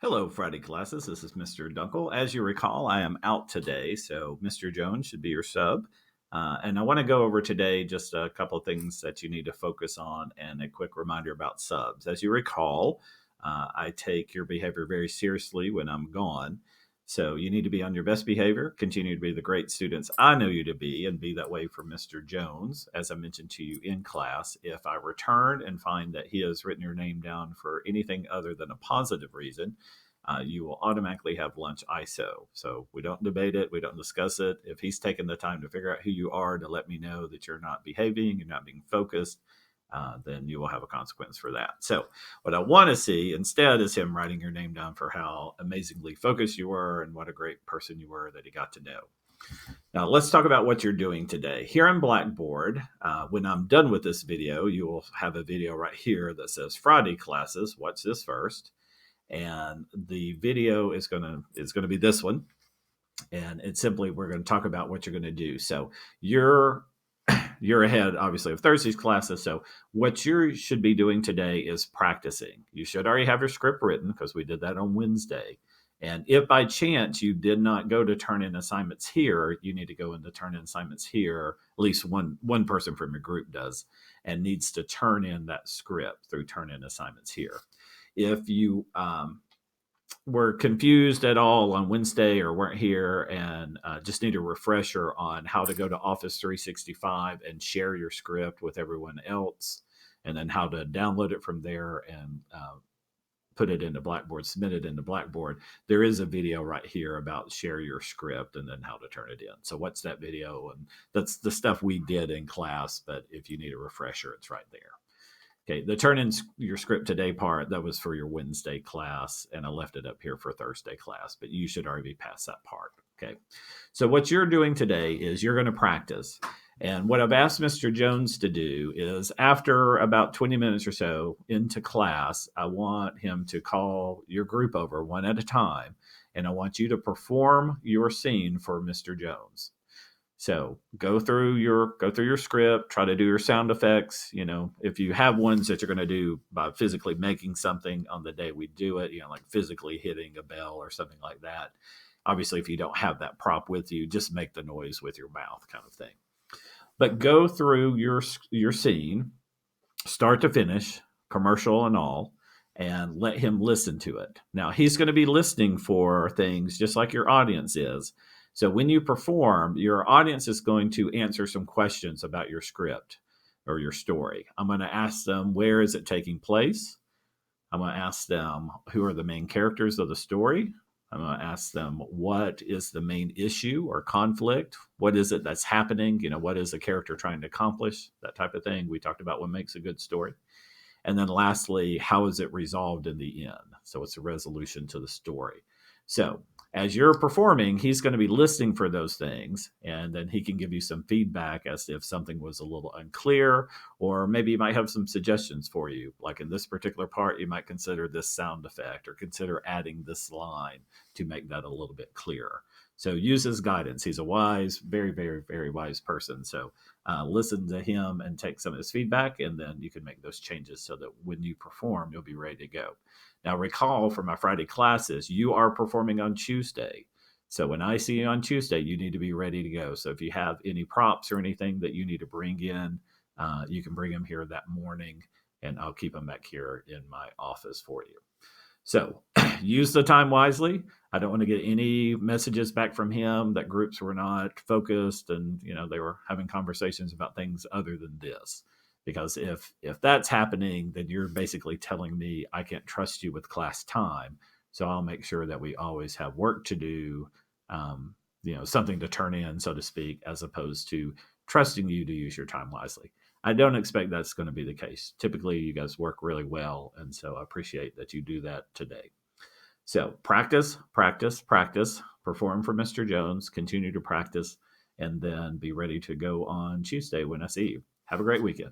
Hello, Friday classes. This is Mr. Dunkel. As you recall, I am out today, so Mr. Jones should be your sub. And I want to go over today just a couple of things that you need to focus on and a quick reminder about subs. As you recall, I take your behavior very seriously when I'm gone. So you need to be on your best behavior, continue to be the great students I know you to be, and be that way for Mr. Jones, as I mentioned to you in class. If I return and find that he has written your name down for anything other than a positive reason, you will automatically have lunch ISO. So we don't debate it. We don't discuss it. If he's taken the time to figure out who you are to let me know that you're not behaving, you're not being focused, then you will have a consequence for that. So what I want to see instead is him writing your name down for how amazingly focused you were and what a great person you were that he got to know. Now, let's talk about what you're doing today. Here on Blackboard, when I'm done with this video, you will have a video right here that says Friday classes. Watch this first. And the video is going to be this one. And it's simply, we're going to talk about what you're going to do. So you're ahead, obviously, of Thursday's classes. So what you should be doing today is practicing. You should already have your script written because we did that on Wednesday. And if by chance you did not go to turn in assignments here, you need to go into turn in assignments here. At least one person from your group does and needs to turn in that script through turn in assignments here. If you were confused at all on Wednesday or weren't here and just need a refresher on how to go to Office 365 and share your script with everyone else, and then how to download it from there and put it into Blackboard, submit it into Blackboard, there is a video right here about share your script and then how to turn it in. So what's that video? And that's the stuff we did in class, but if you need a refresher, it's right there. Okay, the turn in your script today part, that was for your Wednesday class, and I left it up here for Thursday class, but you should already be past that part. Okay, so what you're doing today is you're going to practice. And what I've asked Mr. Jones to do is after about 20 minutes or so into class, I want him to call your group over one at a time, and I want you to perform your scene for Mr. Jones. So go through your script, try to do your sound effects. You know, if you have ones that you're going to do by physically making something on the day we do it, you know, like physically hitting a bell or something like that. Obviously, if you don't have that prop with you, just make the noise with your mouth kind of thing. But go through your scene, start to finish, commercial and all, and let him listen to it. Now, he's going to be listening for things just like your audience is. So when you perform, your audience is going to answer some questions about your script or your story. I'm going to ask them, where is it taking place? I'm going to ask them, who are the main characters of the story? I'm going to ask them, what is the main issue or conflict? What is it that's happening? You know, what is the character trying to accomplish? That type of thing. We talked about what makes a good story. And then lastly, how is it resolved in the end? So it's a resolution to the story. So as you're performing, he's going to be listening for those things, and then he can give you some feedback as to if something was a little unclear, or maybe he might have some suggestions for you. Like in this particular part, you might consider this sound effect or consider adding this line to make that a little bit clearer. So use his guidance. He's a wise, very, very, very wise person. So listen to him and take some of his feedback, and then you can make those changes so that when you perform, you'll be ready to go. Now, recall from my Friday classes, you are performing on Tuesday. So when I see you on Tuesday, you need to be ready to go. So if you have any props or anything that you need to bring in, you can bring them here that morning, and I'll keep them back here in my office for you. So use the time wisely. I don't want to get any messages back from him that groups were not focused and, you know, they were having conversations about things other than this. Because if that's happening, then you're basically telling me I can't trust you with class time. So I'll make sure that we always have work to do, you know, something to turn in, so to speak, as opposed to trusting you to use your time wisely. I don't expect that's going to be the case. Typically, you guys work really well, and so I appreciate that you do that today. So practice, practice, practice, perform for Mr. Jones, continue to practice, and then be ready to go on Tuesday when I see you. Have a great weekend.